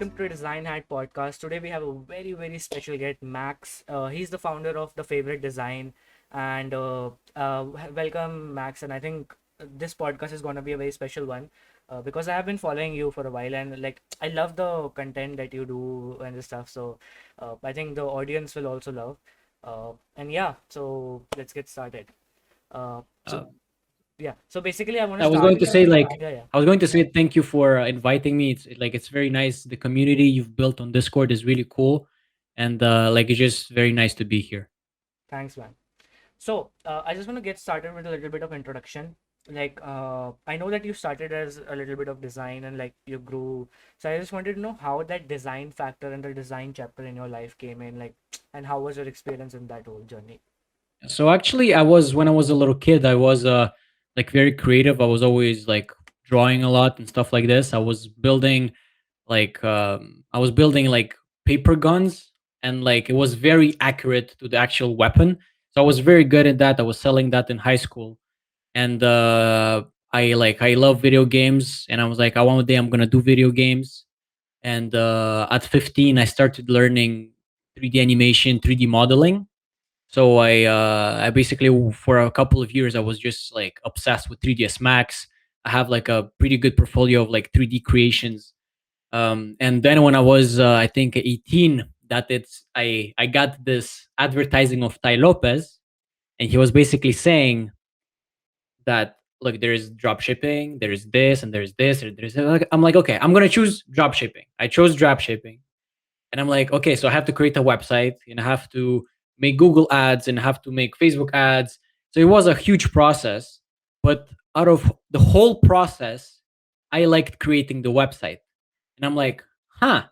welcome to Design Hat Podcast. Today we have a very special guest, Max. He's the founder of the Favorite Design, and welcome, Max. And I think this podcast is going to be a very special one because I have been following you for a while, and like I love the content that you do and the stuff. So I think the audience will also love. And yeah, so let's get started. Uh, so Uh, yeah, so basically I want to I was start. going to say Yeah, yeah. I was going to say thank you for inviting me. It's very nice. The community you've built on Discord is really cool, and it's just very nice to be here. Thanks, man. So, I just want to get started with a little bit of introduction. I know that you started as a little bit of design and like you grew. So, I just wanted to know how that design factor and the design chapter in your life came in, like, and how was your experience in that whole journey? So actually, I was when I was a little kid, I was like very creative. I was always like drawing a lot and stuff like this. I was building like paper guns, and like it was very accurate to the actual weapon. So I was very good at that. I was selling that in high school, and I love video games, and I was like, I one day I'm gonna do video games. And at 15, I started learning 3D animation, 3D modeling. So I basically for a couple of years I was just like obsessed with 3ds Max. I have like a pretty good portfolio of like 3D creations. And then when I was I think 18, I got this advertising of Tai Lopez, and he was basically saying that look, there is drop shipping, there's this, and there's this, or there's I'm like, okay, I'm gonna choose drop shipping. I chose drop shipping, and I'm like, okay, so I have to create a website, and I have to make Google ads, and I have to make Facebook ads. So it was a huge process, but out of the whole process, I liked creating the website, and I'm like, huh,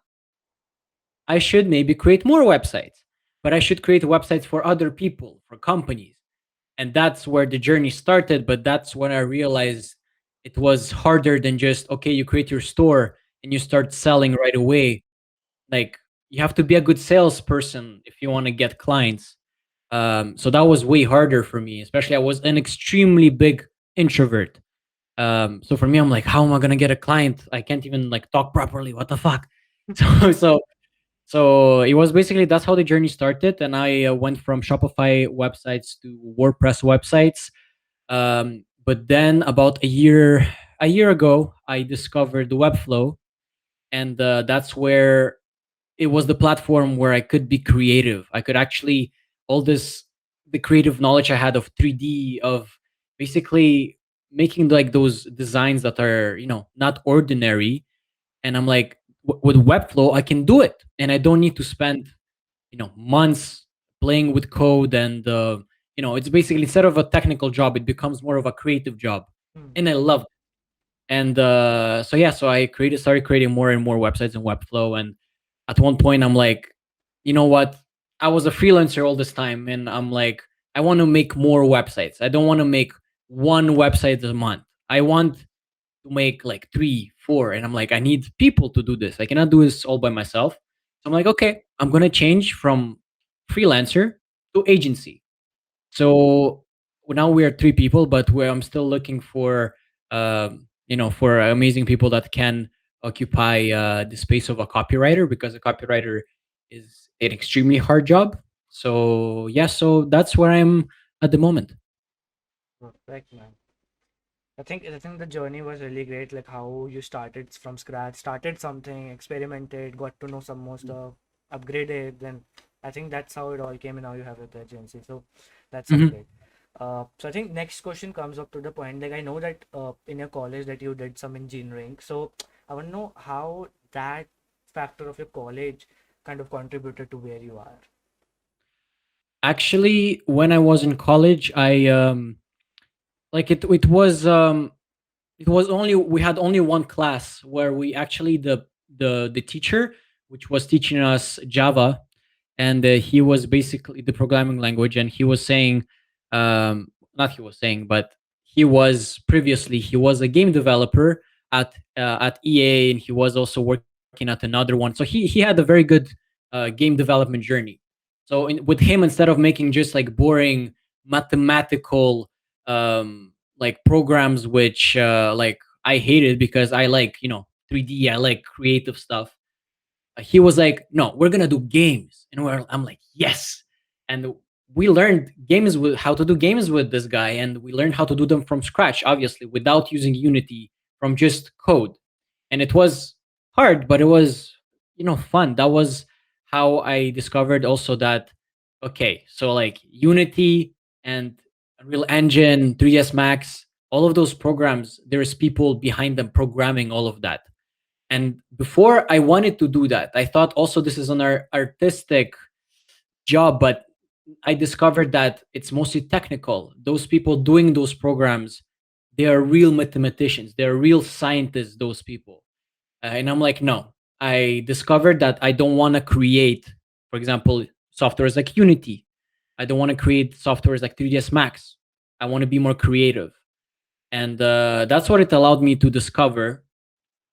I should maybe create more websites, but I should create websites for other people, for companies. And that's where the journey started. But that's when I realized it was harder than just, okay, you create your store and you start selling right away. Like, you have to be a good salesperson if you want to get clients. So that was way harder for me, especially I was an extremely big introvert. So for me, I'm like, how am I gonna get a client? I can't even like talk properly. What the fuck? So so so it was basically that's how the journey started, and I went from Shopify websites to WordPress websites. But then about a year ago, I discovered the Webflow, and that's where it was the platform where I could be creative. I could actually all this the creative knowledge I had of 3D, of basically making like those designs that are not ordinary. And I'm like, with Webflow I can do it, and I don't need to spend months playing with code. And it's basically, instead of a technical job, it becomes more of a creative job, Hmm. and I love it. And so yeah, so I started creating more and more websites in Webflow. And at one point I'm like, you know what, I was a freelancer all this time, and I'm like, I want to make more websites. I don't want to make one website a month. I want to make like three, four. And I'm like, I need people to do this. I cannot do this all by myself. So I'm like, okay, I'm gonna change from freelancer to agency. So now we are three people, but I'm still looking for for amazing people that can occupy the space of a copywriter, because a copywriter is an extremely hard job. So yeah, so that's where I'm at the moment. Perfect, man. I think the journey was really great. Like how you started from scratch, started something, experimented, got to know some more stuff, upgraded. Then I think that's how it all came, and now you have the agency. So that sounds Mhm. great. So I think next question comes up to the point. Like I know that in your college that you did some engineering. So I want to know how that factor of your college kind of contributed to where you are. Actually, when I was in college, I like it was only we had only one class where we actually the teacher, which was teaching us Java. And he was basically the programming language, and he was saying, not he was saying, but he was a game developer at EA, and he was also working at another one. So he had a very good game development journey. So with him, instead of making just like boring mathematical like programs, which like I hated, because I like 3D, I like creative stuff. he was like, "No, we're gonna do games," and I'm like, "Yes!" And we learned games with how to do games with this guy, and we learned how to do them from scratch, obviously, without using Unity, from just code. And it was hard, but it was fun. That was how I discovered also that okay, so like Unity and Unreal Engine, 3ds Max, all of those programs, there's people behind them programming all of that. And before I wanted to do that, I thought also this is an artistic job, but I discovered that it's mostly technical. Those people doing those programs, they are real mathematicians, they're real scientists, those people. And I'm like, no, I discovered that I don't want to create, for example, softwares like Unity. I don't want to create softwares like 3ds Max. I want to be more creative. And that's what it allowed me to discover.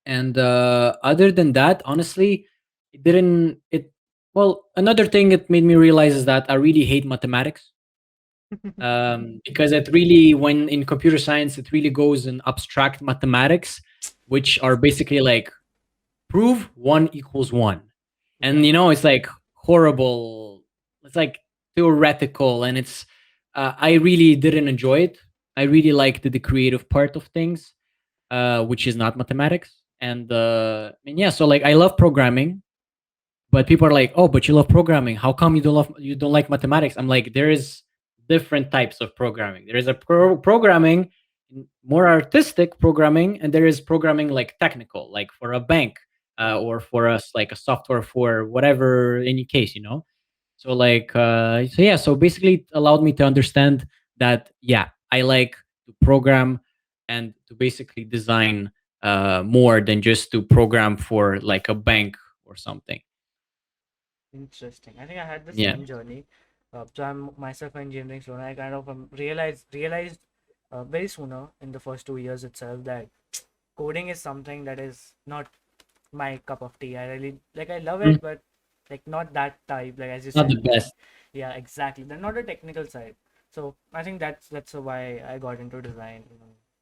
And other than that, honestly, it didn't. It well, another thing it made me realize is that I really hate mathematics. Because it really, when in computer science, it really goes in abstract mathematics, which are basically like prove one equals one, and Yeah. it's like horrible. It's like theoretical, and it's. I really didn't enjoy it. I really liked the creative part of things, which is not mathematics. And yeah, so like I love programming, but people are like, "Oh, but you love programming. How come you don't like mathematics?" I'm like, there is different types of programming. There is a programming, more artistic programming, and there is programming like technical, like for a bank, Yeah. or for us like a software for whatever any case. So like, so yeah, so basically it allowed me to understand that yeah, I like to program and to basically design more than just to program for like a bank or something. Interesting. I think I had the Yeah. same journey. So I'm myself an engineering student. I kind of realized very sooner in the first 2 years itself that coding is something that is not my cup of tea. I really like. I love Mhm. it, but like not that type. Like as you Not said, the best. yeah, exactly. They're not a technical side. So I think that's why I got into design.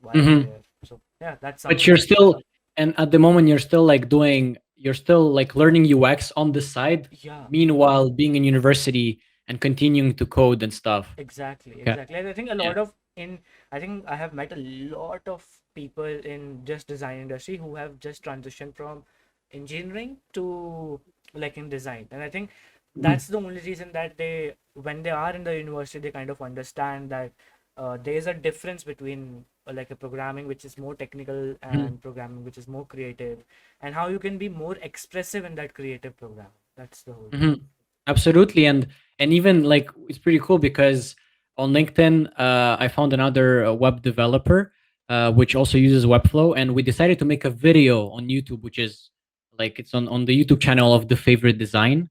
Why I'm Mhm. here. So yeah, that's But you're something. still, and at the moment you're still like learning UX on the side, Yeah. meanwhile being in university and continuing to code and stuff. Exactly, Okay. exactly. And I think a Yeah. lot of in I think I have met a lot of people in just design industry who have just transitioned from engineering to like in design. And I think Mhm. that's the only reason that they when they are in the university they kind of understand that there is a difference between like a programming which is more technical Mhm. and programming which is more creative, and how you can be more expressive in that creative program. That's the whole thing. Mhm. Absolutely, and even like it's pretty cool because on LinkedIn, I found another web developer, which also uses Webflow, and we decided to make a video on YouTube, which is like it's on the YouTube channel of the favorite design,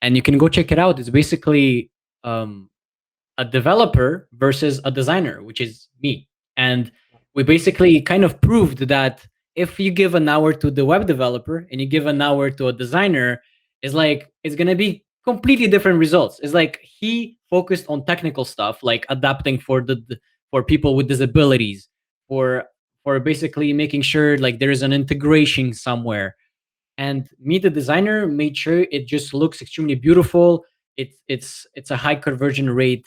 and you can go check it out. It's basically um, a developer versus a designer, which is me. And we basically kind of proved that if you give an hour to the web developer and you give an hour to a designer, it's gonna be completely different results. It's like he focused on technical stuff, like adapting for for people with disabilities, for for basically making sure like there is an integration somewhere, and me the designer made sure it just looks extremely beautiful. It's a high conversion rate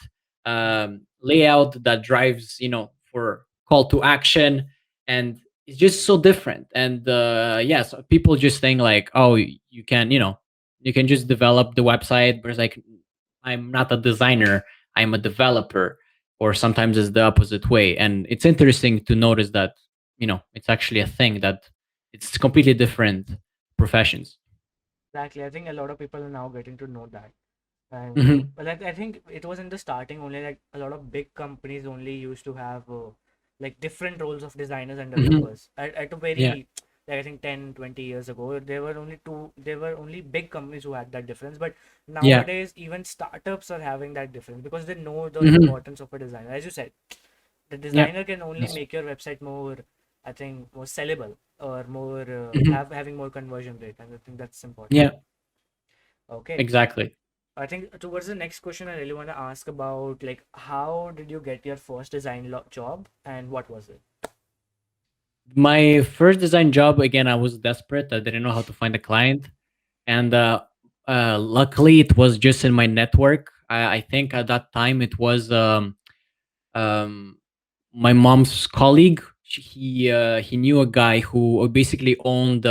layout that drives for call to action, and it's just so different. And yes, people just think like, oh, you can you can just develop the website, but it's like, I'm not a designer, I'm a developer. Or sometimes it's the opposite way, and it's interesting to notice that it's actually a thing, that it's completely different professions. Exactly. I think a lot of people are now getting to know that. And Mhm, well, I think it was in the starting only like a lot of big companies only used to have like different roles of designers and mhm. developers. At a Yeah, very like I think 10, 20 years ago, there were only big companies who had that difference. But yeah. nowadays, even startups are having that difference because they know the Mhm, importance of a designer. As you said, the yeah. designer can only Yes. make your website more, I think, more sellable or more Mhm, having more conversion rate. And I think that's important. yeah, Okay. exactly. I think towards the next question, I really want to ask about like how did you get your first design job and what was it? My first design job, again, I was desperate. I didn't know how to find a client, And luckily, it was just in my network. I think at that time it was um, my mom's colleague. He knew a guy who basically owned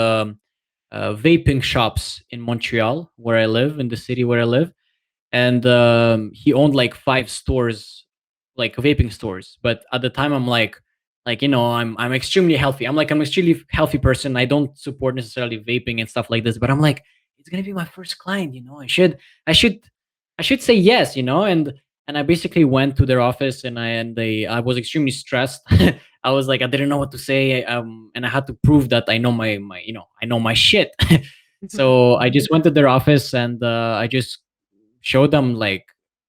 vaping shops in Montreal, where I live, in the city where I live, and he owned like 5 stores, like vaping stores. But at the time, I'm like I'm extremely healthy. I'm extremely healthy person. I don't support necessarily vaping and stuff like this, but I'm like, it's gonna be my first client. I should, I should say yes. And I basically went to their office, I was extremely stressed. I was like, I didn't know what to say, and I had to prove that I know I know my shit. So I just went to their office, and I just show them like,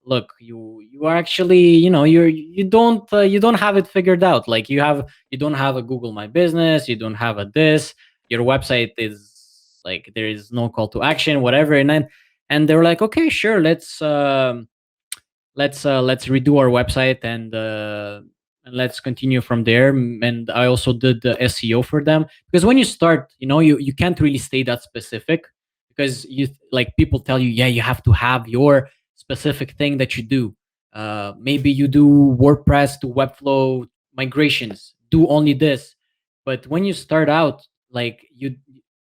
look, you are actually, you don't have it figured out. Like, you don't have a Google My Business, you don't have a this, your website is like, there is no call to action, whatever. And they were like, okay, sure, let's redo our website, and let's continue from there. And I also did the SEO for them, because when you start, you can't really stay that specific, because like, people tell you, yeah, you have to have your specific thing that you do. Maybe you do WordPress to Webflow migrations, do only this. But when you start out, like,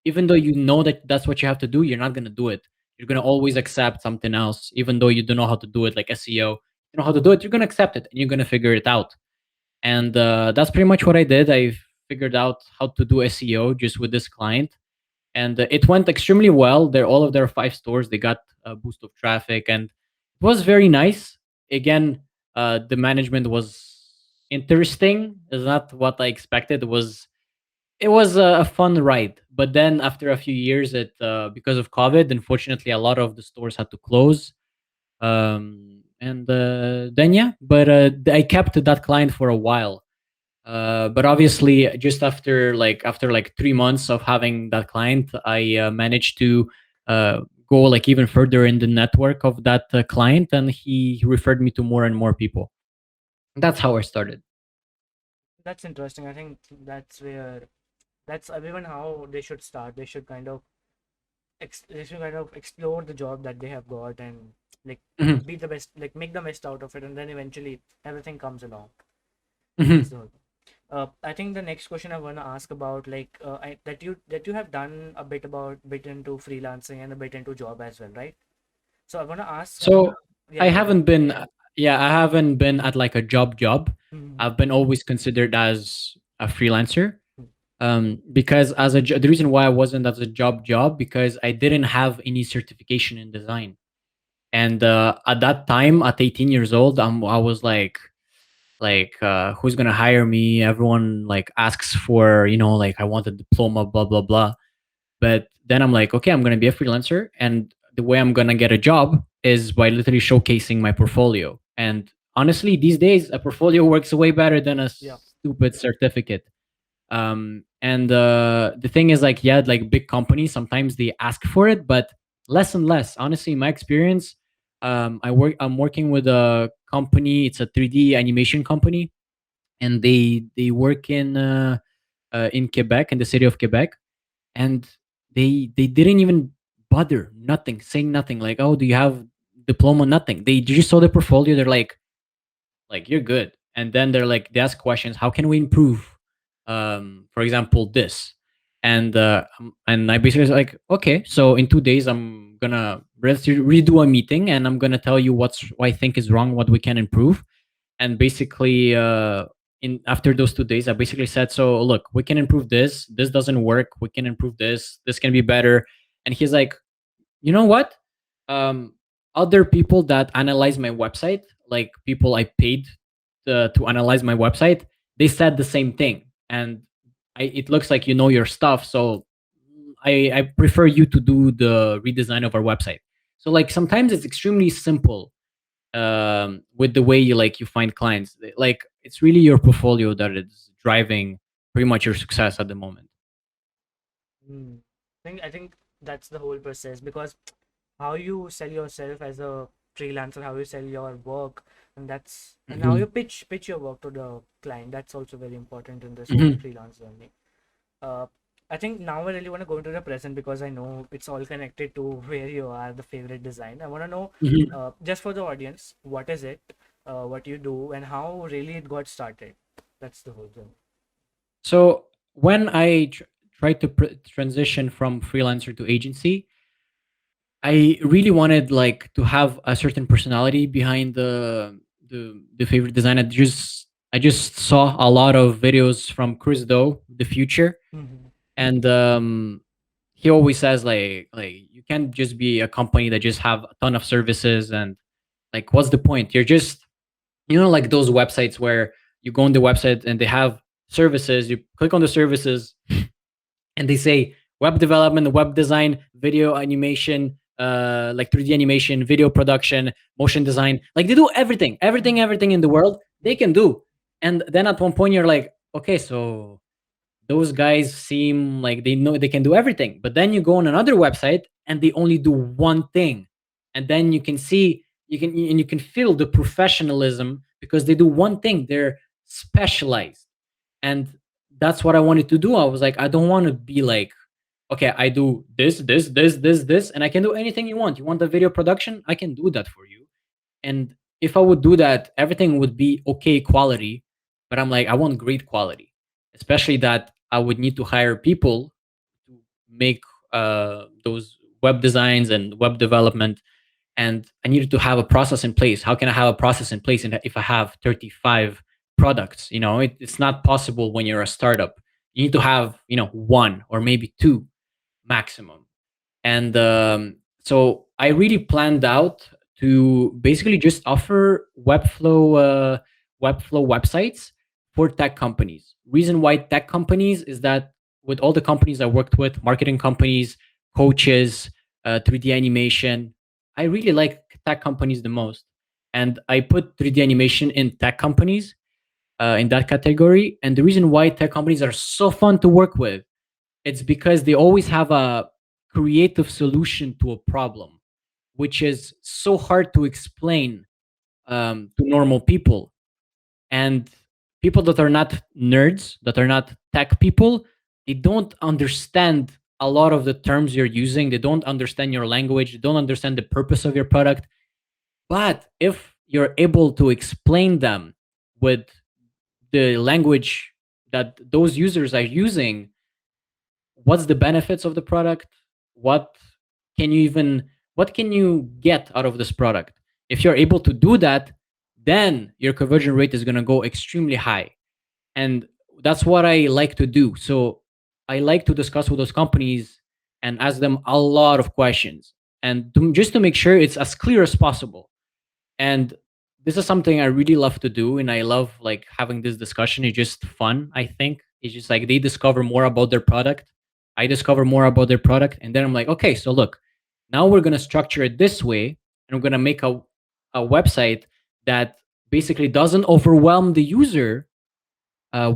even though you know that that's what you have to do, you're not going to do it. You're going to always accept something else, even though you don't know how to do it, like SEO. You know how to do it, you're going to accept it, and you're going to figure it out. And that's pretty much what I did. I figured out how to do SEO just with this client, and it went extremely well. They're all of their 5 stores, they got a boost of traffic, and it was very nice. Again, the management was interesting. It's not what I expected. It was a fun ride. But then after a few years, because of COVID, unfortunately, a lot of the stores had to close. And then, yeah, but I kept that client for a while. But obviously, just after 3 months of having that client, I managed to go like even further in the network of that client, and he referred me to more and more people. That's how I started. That's interesting. I think that's everyone how they should start. They should kind of they should kind of explore the job that they have got, and like Mhm, be the best, like make the best out of it, and then eventually everything comes along. That's mhm. the whole thing. I think the next question I want to ask about, like, that you have done a bit into freelancing and a bit into job as well, right? So I want to ask, So yeah, I go ahead. haven't been, yeah, I haven't been at like a job. Mhm. I've been always considered as a freelancer. Because the reason why I wasn't as a job, because I didn't have any certification in design. And at that time, at 18 years old, I was like, who's gonna hire me? Everyone like asks for, like, I want a diploma, blah blah blah. But then I'm like, okay, I'm gonna be a freelancer, and the way I'm gonna get a job is by literally showcasing my portfolio. And honestly, these days, a portfolio works way better than a Yeah. stupid certificate. And the thing is, like, yeah, like, big companies sometimes they ask for it, but less and less. Honestly, in my experience, I'm working with a company. It's a 3D animation company, and they work in Quebec, in the city of Quebec. And they didn't even bother, nothing, saying nothing, like, oh, do you have diploma? Nothing. They just saw the portfolio. They're like, you're good. And then they ask questions, how can we improve, for example, this. And I basically was like, okay, so in 2 days I'm gonna redo a meeting, and I'm gonna tell you what I think is wrong, what we can improve. And basically, in after those 2 days, I basically said, so look, we can improve this doesn't work, we can improve this can be better. And he's like, you know what? Um, Other people that analyze my website, like people I paid to analyze my website, they said the same thing. And it looks like you know your stuff. So I prefer you to do the redesign of our website. So like sometimes it's extremely simple, with the way you find clients. Like it's really your portfolio that is driving pretty much your success at the moment. Mm. I think that's the whole process, because how you sell yourself as a freelancer, how you sell your work, and how you Mhm. pitch your work to the client. That's also very important in this whole Mhm. freelance journey. Uh, I think now I really want to go into the present because I know it's all connected to where you are, the favorite design. I want to know, Mhm. just for the audience, what is it, what you do, and how really it got started. That's the whole thing. So when I tried to transition from freelancer to agency, I really wanted like to have a certain personality behind the favorite design. I just saw a lot of videos from Chris Do, the future, Mm-hmm. and he always says like you can't just be a company that just have a ton of services, and like what's the point? You're just, like those websites where you go on the website and they have services. You click on the services and they say web development, web design, video animation, like 3D animation, video production, motion design. Like they do everything, everything, Mm-hmm. everything in the world they can do. And then at one point you're like, okay, so those guys seem like they know they can do everything. But then you go on another website and they only do one thing. And then you can feel the professionalism because they do one thing. They're specialized. And that's what I wanted to do. I was like, I don't want to be like, okay, I do this, and I can do anything you want. You want the video production? I can do that for you. And if I would do that, everything would be okay quality. But I'm like, I want great quality, especially that I would need to hire people to make those web designs and web development. And I needed to have a process in place. How can I have a process in place if I have 35 products? It's not possible when you're a startup. You need to have, one or maybe two maximum. And so I really planned out to basically just offer Webflow websites for tech companies. Reason why tech companies is that with all the companies I worked with, marketing companies, coaches, 3D animation, I really like tech companies the most. And I put 3D animation in tech companies in that category. And the reason why tech companies are so fun to work with, it's because they always have a creative solution to a problem, which is so hard to explain to normal people. And people that are not nerds, that are not tech people, they don't understand a lot of the terms you're using. They don't understand your language. They don't understand the purpose of your product. But if you're able to explain them with the language that those users are using, what's the benefits of the product, what can you even what can you get out of this product? If you're able to do that, then your conversion rate is going to go extremely high. And that's what I like to do. So I like to discuss with those companies and ask them a lot of questions, and just to make sure it's as clear as possible. And this is something I really love to do, and I love like having this discussion. It's just fun. I think it's just like they discover more about their product, I discover more about their product, and then I'm like, okay, so look, now we're going to structure it this way, and we're going to make a website that basically doesn't overwhelm the user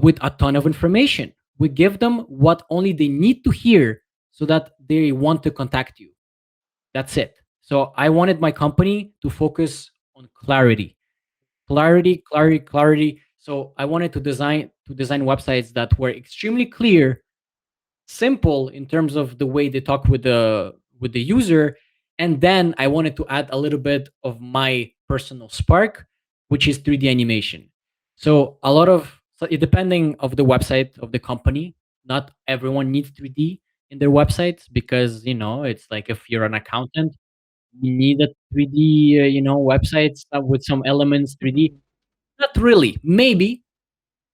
with a ton of information. We give them what only they need to hear so that they want to contact you. That's it. So I wanted my company to focus on clarity, clarity, clarity, clarity. So I wanted to design websites that were extremely clear, simple in terms of the way they talk with the user, and then I wanted to add a little bit of my personal spark, which is 3D animation. So a lot of so depending of the website of the company, not everyone needs 3D in their websites, because it's like if you're an accountant, you need a 3D websites with some elements 3D. Mm-hmm. Not really. Maybe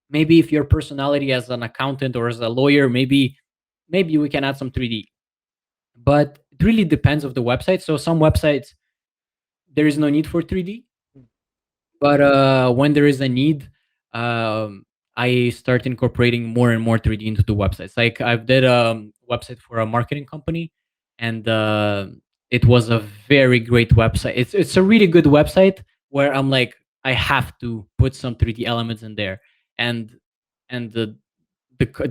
if your personality as an accountant or as a lawyer, maybe we can add some 3D. But it really depends of the website. So some websites there is no need for 3D, but when there is a need, um, I start incorporating more and more 3D into the websites. Like I've did a website for a marketing company, and it was a very great website. It's a really good website where I'm like, I have to put some 3D elements in there, and the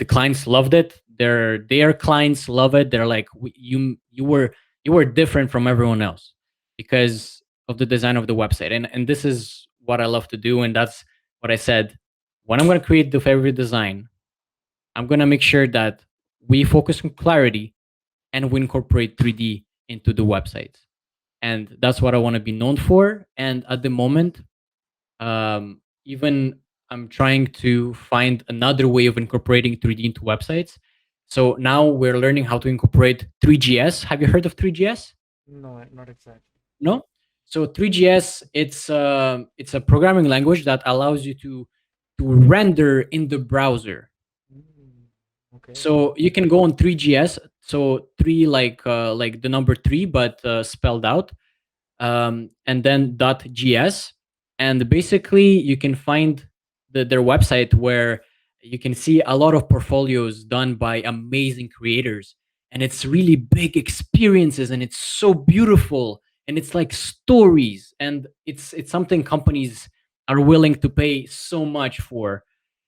clients loved it. Their clients love it. They're like, You were different from everyone else because of the design of the website." And this is what I love to do, and that's what I said. When I'm going to create the favorite design, I'm going to make sure that we focus on clarity and we incorporate 3D into the websites. And that's what I want to be known for. And at the moment, even I'm trying to find another way of incorporating 3D into websites. So now we're learning how to incorporate 3GS. Have you heard of 3GS? No, not exactly. No. So 3GS, it's a programming language that allows you to render in the browser. Mm, okay. So you can go on 3GS. So three like the number three, but spelled out, and then .gs, and basically you can find their website where you can see a lot of portfolios done by amazing creators, and it's really big experiences, and it's so beautiful, and it's like stories, and it's something companies are willing to pay so much for.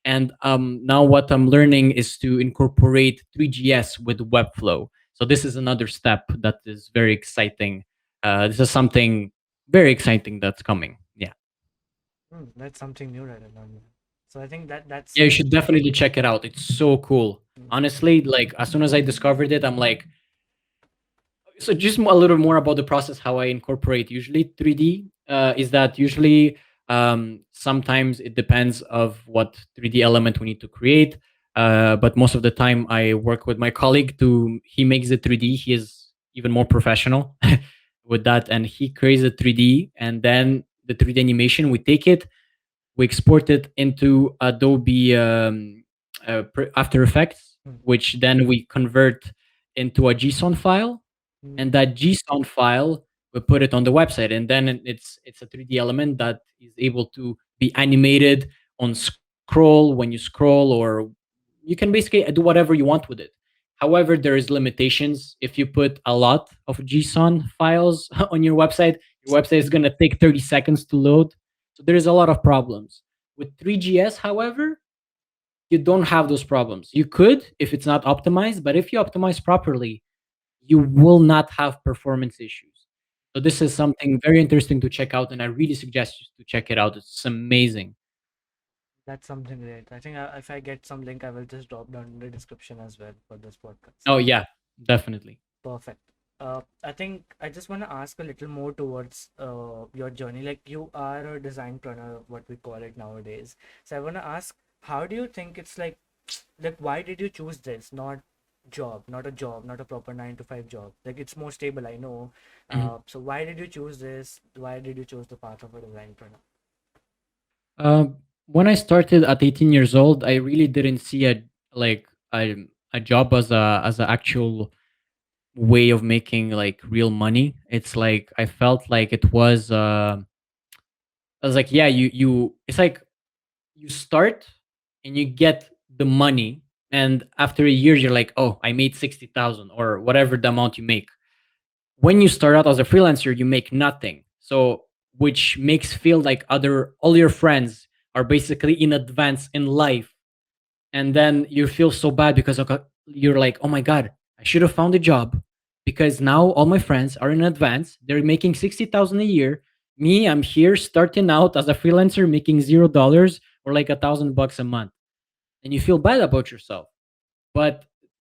And now what I'm learning is to incorporate 3GS with Webflow. So this is another step that is very exciting. This is something very exciting that's coming. Yeah. That's something new that I learned. So I think that's Yeah, you should definitely check it out. It's so cool. mm, Honestly, like as soon as I discovered it, I'm like, so just a little more about the process how I incorporate usually 3D is that usually sometimes it depends of what 3D element we need to create. But most of the time I work with my colleague to he makes the 3D. He is even more professional with that, and he creates the 3D, and then the 3D animation we take it, we export it into Adobe After Effects, mm, which then we convert into a JSON file, and mm, that JSON file we put it on the website, and then it's a 3D element that is able to be animated on scroll when you scroll, or you can basically do whatever you want with it. However, there is limitations. If you put a lot of JSON files on your website is going to take 30 seconds to load. So there is a lot of problems. With 3GS, however, you don't have those problems. You could if it's not optimized, but if you optimize properly, you will not have performance issues. So this is something very interesting to check out, and I really suggest you to check it out. It's amazing. that's something great. I think if I get some link, I will just drop down in the description as well for this podcast. Oh yeah, definitely. Perfect. I think I just want to ask a little more towards your journey. Like you are a designpreneur, what we call it nowadays. So I want to ask, how do you think it's like why did you choose this? Not a job, not a proper 9 to 5 job. Like it's more stable, I know. Mhm. So why did you choose this? Why did you choose the path of a designpreneur? When I started at 18 years old, I really didn't see like a, a job as an actual way of making like real money. It's like I felt like it was I was like, yeah, you it's like you start and you get the money, and after a year you're like, oh, I made 60,000 or whatever the amount you make. When you start out as a freelancer, you make nothing. So which makes feel like other all your friends are basically in advance in life, and then you feel so bad because you're like, oh my god, I should have found a job because now all my friends are in advance. They're making 60,000 a year. Me, I'm here starting out as a freelancer making $0 or like $1,000 a month, and you feel bad about yourself. But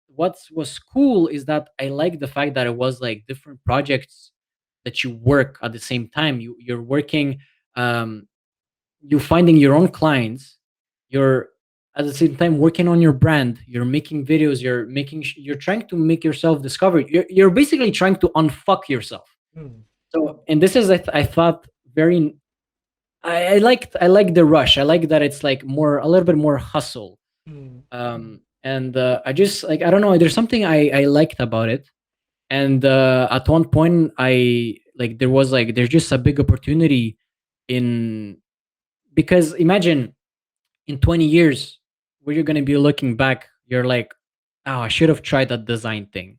what was cool is that I like the fact that it was like different projects that you work at the same time. You're working, um, you finding your own clients, you're at the same time working on your brand, you're making videos, you're trying to make yourself discovered, you're basically trying to unfuck yourself. Hmm. So and this is I thought very I like the rush. I like that it's like more a little bit more hustle. Hmm. And I just like I don't know, there's something I liked about it. And at one point I like there was like there's just a big opportunity in because imagine in 20 years where you're going to be looking back, you're like, oh, I should have tried that design thing.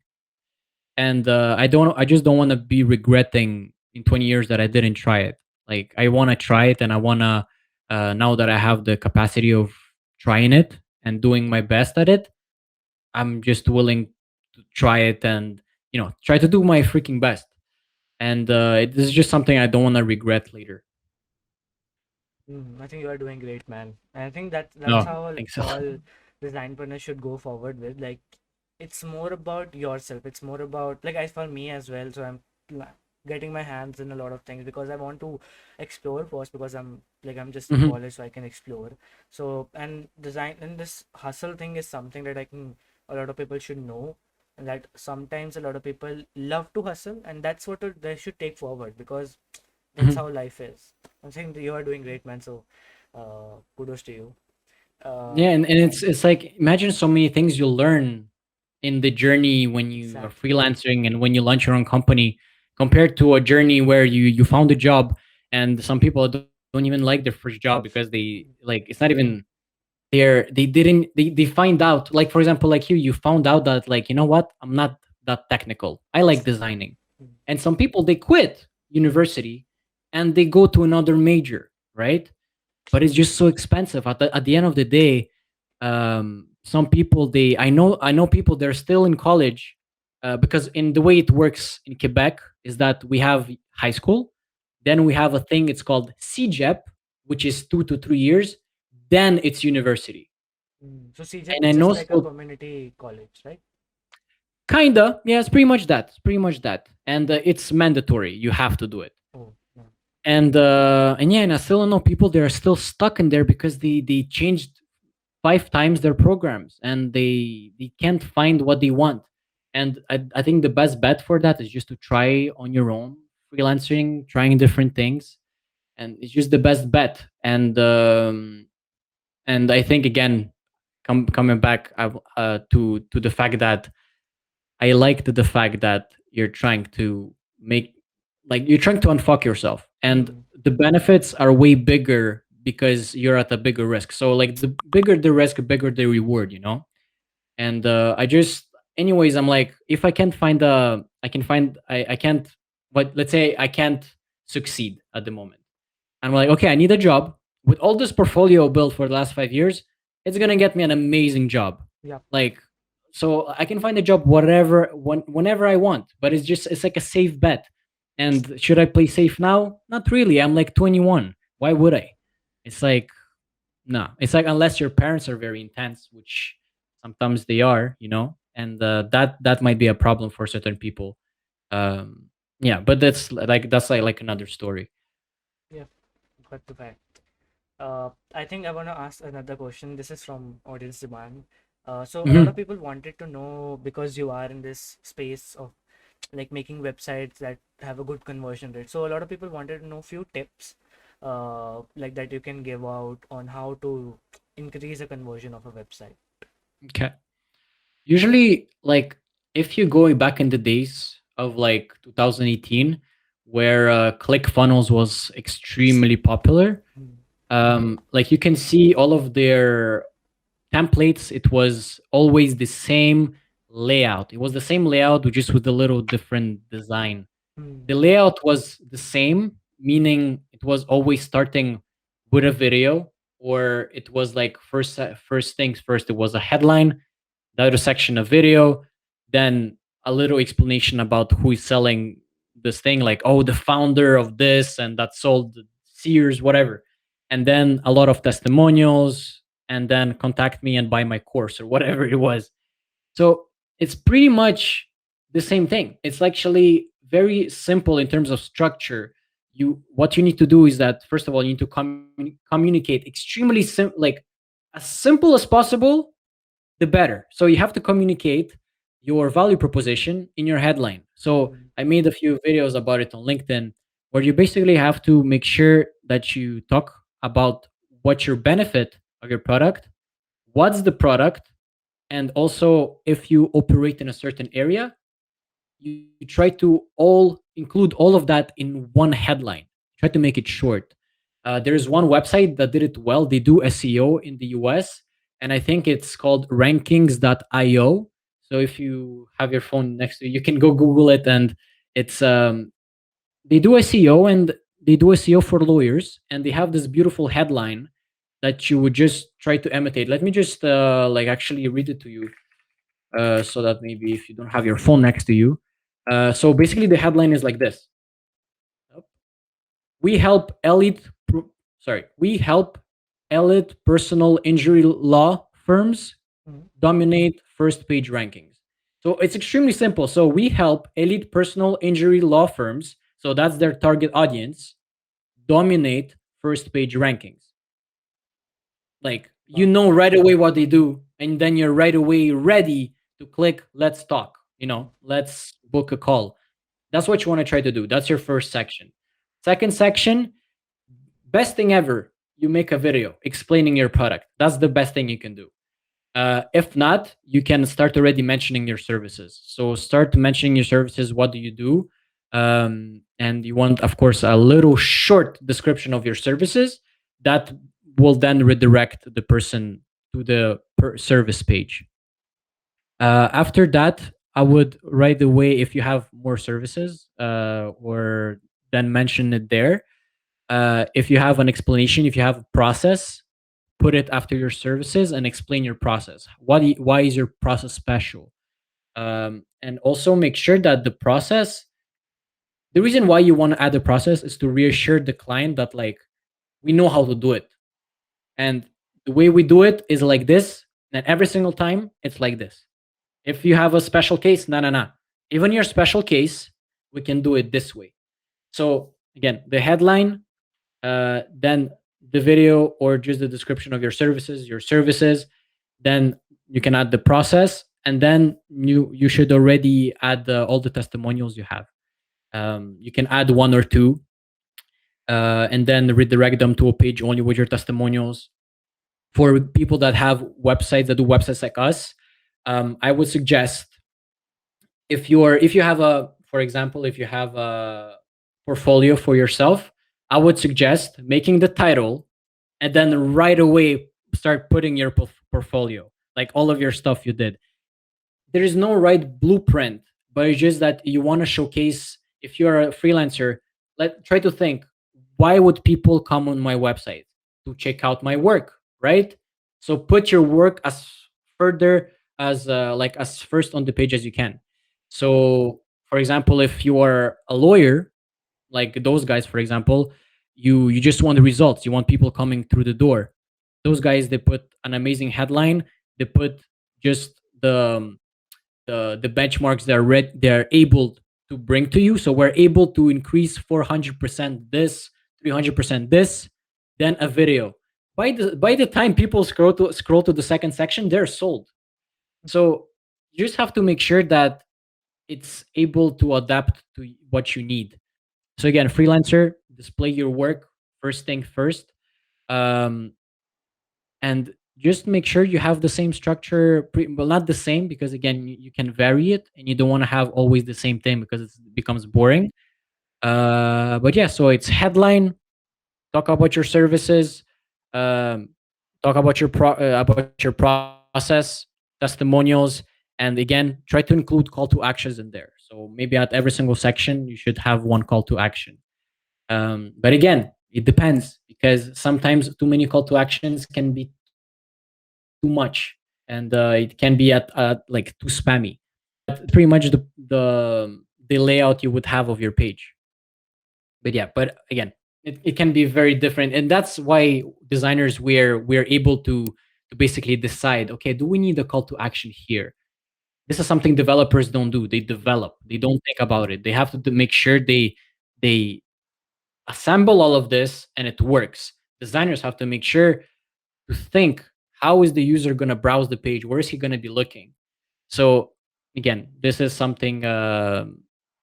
And I just don't want to be regretting in 20 years that I didn't try it. Like I want to try it, and I want to now that I have the capacity of trying it and doing my best at it, I'm just willing to try it and try to do my freaking best. And this is just something I don't want to regret later. I think you are doing great, man. And I think that's No, how thanks. all designpreneurs should go forward with. Like it's more about yourself. It's more about, like, as for me as well. So I'm getting my hands in a lot of things because I want to explore first, because I'm just in Hmm. college, so I can explore. So, and design and this hustle thing is something that I think a lot of people should know, and that sometimes a lot of people love to hustle, and that's what they should take forward, because that's Hmm. how life is. I'm saying that you are doing great, man. So kudos to you. uh Yeah, and it's like imagine so many things you'll learn in the journey when you are exactly. freelancing and when you launch your own company compared to a journey where you found a job, and some people don't even like their first job because they like it's not even they find out, like for example, like you found out that, like, you know what, I'm not that technical, I like designing. Mm, And some people, they quit university and they go to another major, right? But it's just so expensive at the end of the day. Some people, they I know people, they're still in college, because in the way it works in Quebec is that we have high school, then we have a thing, it's called CJEP, which is 2 to 3 years, then it's university. So CJEP And is I just know, like a so community college, right? kinda, yeah, it's pretty much that, it's pretty much that, and it's mandatory, you have to do it. Oh, yeah. And yeah, and I still don't know people, they're still stuck in there because they changed 5 times their programs and they can't find what they want. And I think the best bet for that is just to try on your own, freelancing, trying different things, and it's just the best bet. And I think again, coming back, to the fact that I liked the fact that you're trying to make, like, you're trying to unfuck yourself, and Hmm. the benefits are way bigger because you're at a bigger risk. So like the bigger the risk, the bigger the reward, you know. And I just, anyways, I'm like, if I can't find I can find, I can't, but let's say I can't succeed at the moment. I'm like, okay, I need a job with all this portfolio built for the last 5 years. It's gonna get me an amazing job, Yeah. like, so I can find a job whatever whenever I want. But it's like a safe bet. And should I play safe now? Not really. I'm like 21. Why would I? It's like, no. It's like unless your parents are very intense, which sometimes they are, you know, and that might be a problem for certain people. Yeah, but that's like another story. Yeah. Got the fact. I think I want to ask another question. This is from audience demand. So a lot of Mhm. people wanted to know, because you are in this space of like making websites that have a good conversion rate. So a lot of people wanted to know few tips, like that you can give out on how to increase the conversion of a website. Okay. Usually, like, if you go back in the days of like 2018, where ClickFunnels was extremely popular, Mm, like you can see all of their templates. It was always the same layout. It was the same layout, just with a little different design. mm, The layout was the same, meaning it was always starting with a video, or it was like first things first. It was a headline, the other section a video, then a little explanation about who is selling this thing, like, oh, the founder of this and that sold Sears, whatever. And then a lot of testimonials, and then contact me and buy my course or whatever it was. So it's pretty much the same thing. It's actually very simple in terms of structure. What you need to do is that, first of all, you need to communicate extremely like as simple as possible, the better. So you have to communicate your value proposition in your headline. So mm, I made a few videos about it on LinkedIn, where you basically have to make sure that you talk about what's your benefit of your product, what's the product, and also if you operate in a certain area, you try to all include all of that in one headline. Try to make it short. There's one website that did it well. They do SEO in the US, and I think it's called rankings.io. So if you have your phone next to you, you can go Google it, and it's they do SEO, and they do SEO for lawyers, and they have this beautiful headline that you would just try to imitate. Let me just like actually read it to you, so that maybe if you don't have your phone next to you. So basically, the headline is like this: We help we help elite personal injury law firms mm. dominate first page rankings. So it's extremely simple. So we help elite personal injury law firms, so that's their target audience, dominate first page rankings. Like you Wow. know right away what they do, and then you're right away ready to click let's talk, let's book a call. That's what you want to try to do. That's your first section. Second section, best thing ever, you make a video explaining your product. That's the best thing you can do. If not, you can start already mentioning your services. So start mentioning your services. What do you do? And you want, of course, a little short description of your services that will then redirect the person to the service page. After that, I would right away, if you have more services, or then mention it there. If you have an explanation, if you have a process, put it after your services and explain your process. Why is your process special? And also make sure that the reason why you want to add the process is to reassure the client that like we know how to do it, and the way we do it is like this, and every single time it's like this. If you have a special case, no, no, no. Even your special case, we can do it this way. So again, the headline, then the video or just the description of your services, then you can add the process, and then you should already add all the testimonials you have. You can add one or two, and then redirect them to a page only with your testimonials. For people that have websites that do websites like us, I would suggest, if you have a, for example, if you have a portfolio for yourself, I would suggest making the title and then right away start putting your portfolio, like all of your stuff you did. There is no right blueprint, but it's just that you want to showcase. If you're a freelancer, let try to think, why would people come on my website? To check out my work, right? So put your work as further as like as first on the page as you can. So for example, if you are a lawyer, like those guys, for example, you just want the results, you want people coming through the door. Those guys, they put an amazing headline, they put just the benchmarks they're able to bring to you. So we're able to increase 400% this, 300% this, then a video. By the time people scroll to the second section, they're sold. So you just have to make sure that it's able to adapt to what you need. So again, freelancer, display your work first thing first. Um, and just make sure you have the same structure, well, not the same, because again, you can vary it, and you don't want to have always the same thing because it becomes boring. But yeah, so it's headline, talk about your services, um, talk about your process, testimonials, and again, try to include call to actions in there. So maybe at every single section, you should have one call to action. But again, it depends, because sometimes too many call to actions can be too much, and it can be at like too spammy. But that's pretty much the layout you would have of your page. But yeah, but again, it can be very different, and that's why designers, we're able to basically decide, okay, do we need a call to action here? This is something developers don't do. They develop, they don't think about it. They have to make sure they assemble all of this and it works. Designers have to make sure to think, how is the user going to browse the page? Where is he going to be looking? So again, this is something,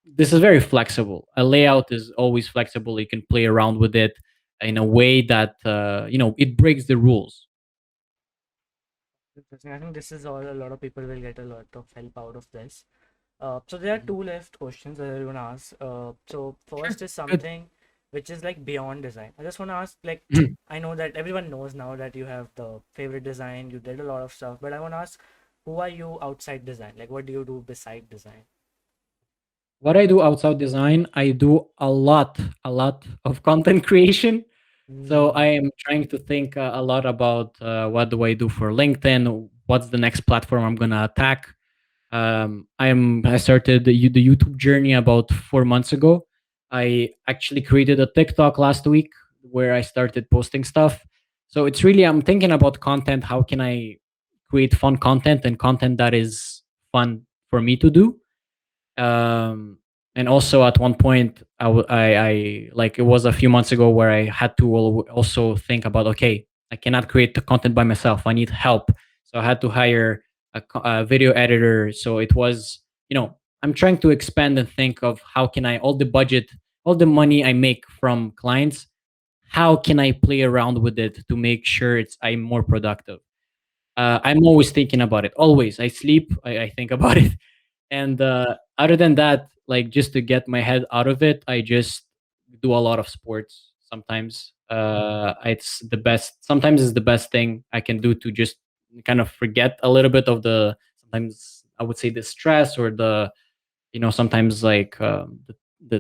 this is very flexible. A layout is always flexible. You can play around with it in a way that it breaks the rules. Interesting. I think this is all, a lot of people will get a lot of help out of this. So there are Mhm. two left questions that I want to ask. So first Sure. is Good. something which is like beyond design. I just want to ask, like, Mhm. I know that everyone knows now that you have the favorite design, you did a lot of stuff, but I want to ask, who are you outside design? Like, what do you do beside design? What I do outside design, I do a lot of content creation. So I Mm, am trying to think a lot about what do I do for LinkedIn? What's the next platform I'm gonna attack? I started the YouTube journey about 4 months ago. I actually created a TikTok last week where I started posting stuff. So it's really, I'm thinking about content. How can I create fun content and content that is fun for me to do. um and also at one point I like, it was a few months ago where I had to also think about, okay, I cannot create the content by myself, I need help. So I had to hire a video editor. So it was, I'm trying to expand and think of how can I, all the budget, all the money I make from clients, how can I play around with it to make sure I'm more productive. I'm always thinking about it, always. I sleep, I think about it. And other than that, like, just to get my head out of it, I just do a lot of sports sometimes. It's the best, sometimes it's the best thing I can do to just kind of forget a little bit of the, sometimes I would say, the stress, or the, sometimes like the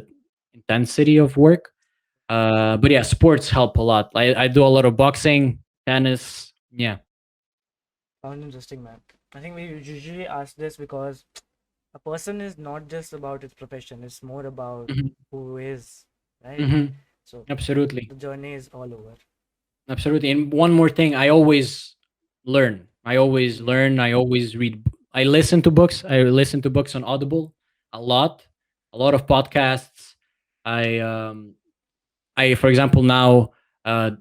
intensity of work. But yeah, sports help a lot. I do a lot of boxing, tennis. Yeah. Sounds interesting, man. I think we usually ask this because a person is not just about its profession, it's more about Hmm. who is, right? Hmm. So Absolutely. the journey is all over. Absolutely. And one more thing, I always learn. I always Yeah. learn. I always read. I listen to books. I listen to books on Audible a lot of podcasts. I, for example, now uh,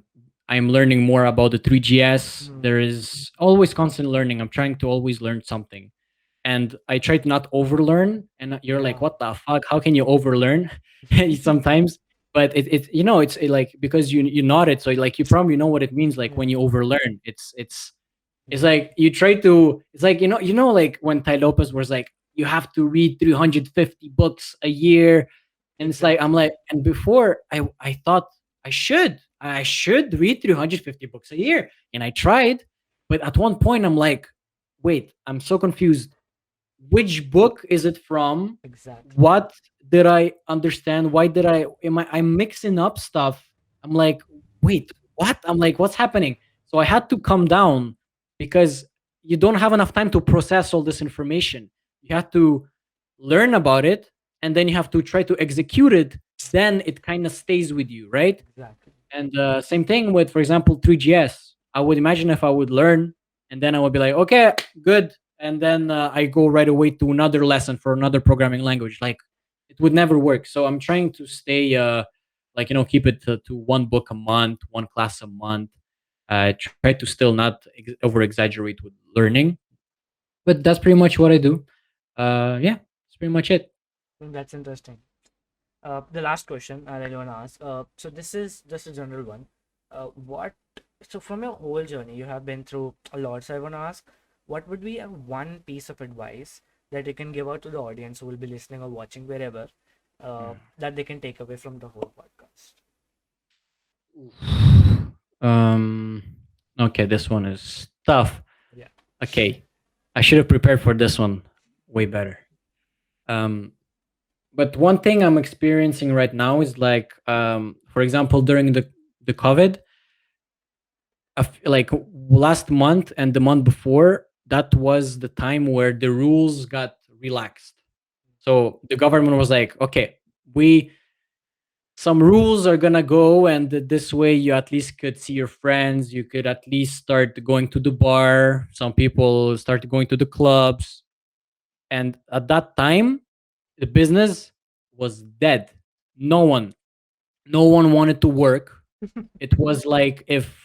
I'm learning more about the 3GS. Hmm. There is always constant learning. I'm trying to always learn something, and I try to not overlearn. And you're like, Yeah. what the fuck? How can you overlearn? Sometimes, but it's like, because you nodded, so like you probably know what it means. Like when Yeah. you overlearn, it's Yeah. like you try to. It's like, like when Ty Lopez was like, you have to read 350 books a year, and it's like, I'm Exactly. like, and before I thought I should read 350 books a year, and I tried, but at one point I'm like, wait, I'm so confused. Which book is it from? Exactly. What did I understand? Why did I'm mixing up stuff. I'm like, wait, what? I'm like, what's happening? So I had to come down, because you don't have enough time to process all this information. You have to learn about it, and then you have to try to execute it. Then it kind of stays with you, right? Exactly. And same thing with, for example, 3GS. I would imagine if I would learn, and then I would be like, okay, good. And then I go right away to another lesson for another programming language. Like, it would never work. So I'm trying to stay, like, keep it to one book a month, one class a month. Try to still not over exaggerate with learning. But that's pretty much what I do. Yeah, that's pretty much it. I think that's interesting. The last question I really want to ask. So this is just a general one. What? So from your whole journey, you have been through a lot. So I want to ask, what would be a one piece of advice that you can give out to the audience who will be listening or watching wherever, that they can take away from the whole podcast? Um. Okay, this one is tough. Yeah. Okay, I should have prepared for this one way better. Um, but one thing I'm experiencing right now is like, for example, during the COVID, like last month and the month before, that was the time where the rules got relaxed. So the government was like, okay, we some rules are gonna go, and this way you at least could see your friends, you could at least start going to the bar, some people started going to the clubs. And at that time, the business was dead. No one no one wanted to work. It was like, if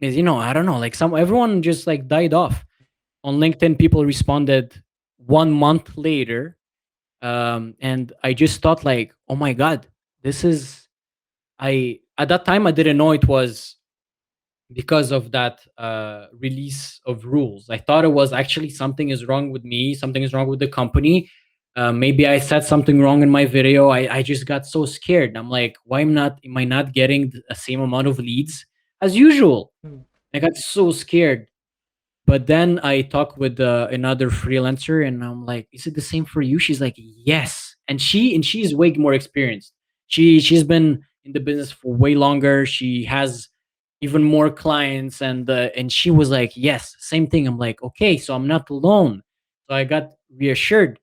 I don't know, like, some everyone just like died off. On LinkedIn, people responded 1 month later. And I just thought, like, oh my god, this is I at that time I didn't know it was because of that release of rules. I thought it was actually something is wrong with me, something is wrong with the company. Maybe I said something wrong in my video. I just got so scared. I'm like, why am I not getting the same amount of leads as usual? Hmm. I got so scared. But then I talked with another freelancer, and I'm like, "Is it the same for you?" She's like, "Yes." And she's way more experienced. She's been in the business for way longer. She has even more clients, and she was like, "Yes, same thing." I'm like, "Okay, so I'm not alone." So I got reassured.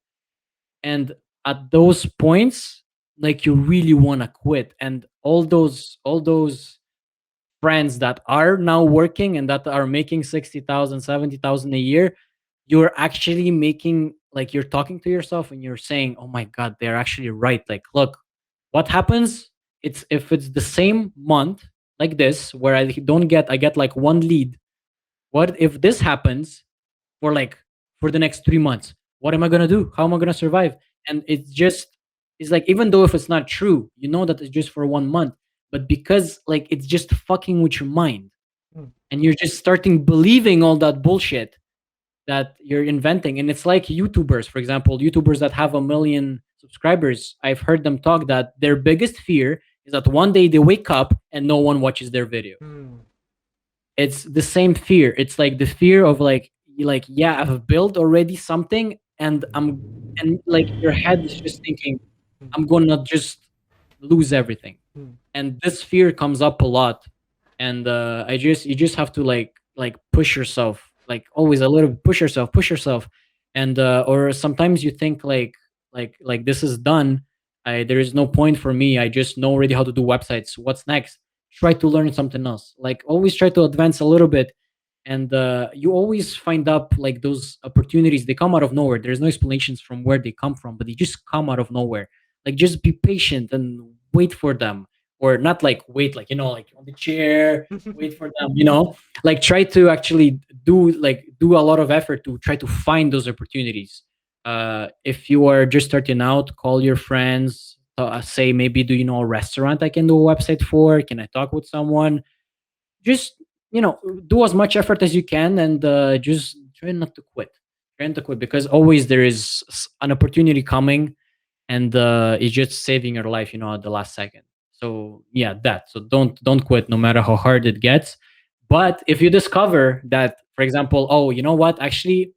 And at those points, like, you really want to quit, and all those friends that are now working and that are making 60,000, 70,000 a year, you're actually making like you're talking to yourself and you're saying, "Oh my god, they're actually right." Like, look, what happens? It's if it's the same month like this where I get like one lead. What if this happens for like for the next 3 months? What am I gonna do? How am I gonna survive? And it's like even though if it's not true, you know that it's just for 1 month, but because like it's just fucking with your mind mm, and you're just starting believing all that bullshit that you're inventing. And it's like YouTubers, for example, YouTubers that have 1 million subscribers. I've heard them talk that their biggest fear is that one day they wake up and no one watches their video. mm, It's the same fear. It's like the fear of like yeah, I've built already something and and like your head is just thinking mm, I'm gonna just lose everything. mm, And this fear comes up a lot. And I just you just have to push yourself, like always a little push yourself. And or sometimes you think like this is done. There is no point for me. I just know already how to do websites. What's next? Try to learn something else. Like always try to advance a little bit. And you always find up like those opportunities. They come out of nowhere. There's no explanations from where they come from, but they just come out of nowhere. Like just be patient and wait for them. Or not like wait, like like on the chair, wait for them. Like try to actually do a lot of effort to try to find those opportunities. If you are just starting out, call your friends. Say maybe, do you know a restaurant I can do a website for? Can I talk with someone? Just do as much effort as you can. And just try not to quit. Try not to quit, because always there is an opportunity coming. And it's just saving your life, at the last second. So yeah, that. So don't quit, no matter how hard it gets. But if you discover that, for example, oh, you know what, actually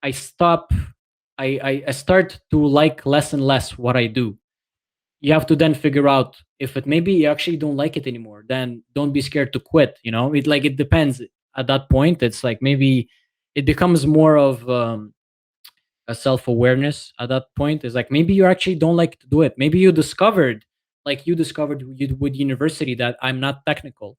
I stop I start to like less and less what I do. You have to then figure out if it maybe you actually don't like it anymore. Then don't be scared to quit. It depends. At that point, it's like maybe it becomes more of a self-awareness. At that point, is like maybe you actually don't like to do it. Maybe you discovered with university that I'm not technical.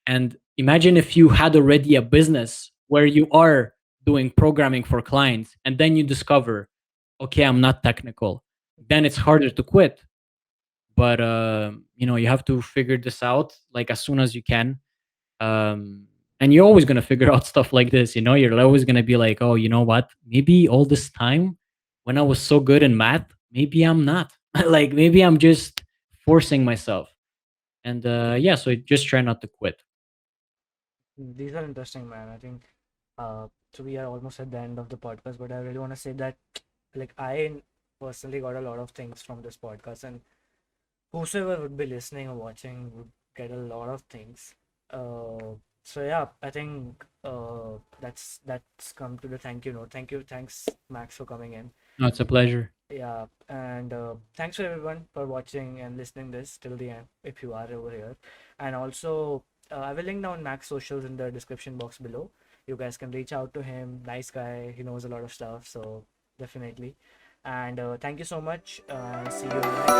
And imagine if you had already a business where you are doing programming for clients, and then you discover, okay, I'm not technical. Then it's harder to quit. But you have to figure this out like as soon as you can. um and you're always going to figure out stuff like this. You're always going to be like, oh, you know what, maybe all this time when I was so good in math, maybe I'm not. Like maybe I'm just forcing myself. And yeah, so just try not to quit. these are interesting, man. I think so we are almost at the end of the podcast, but I really want to say that like I personally got a lot of things from this podcast, and whosoever would be listening or watching would get a lot of things. So yeah, I think that's come to the thank you note. Thanks Max for coming in. No, it's a pleasure. Yeah, and thanks for everyone for watching and listening this till the end if you are over here. And also, I will link down Mac's socials in the description box below. You guys can reach out to him. Nice guy. He knows a lot of stuff. So definitely. And thank you so much. See you in the next.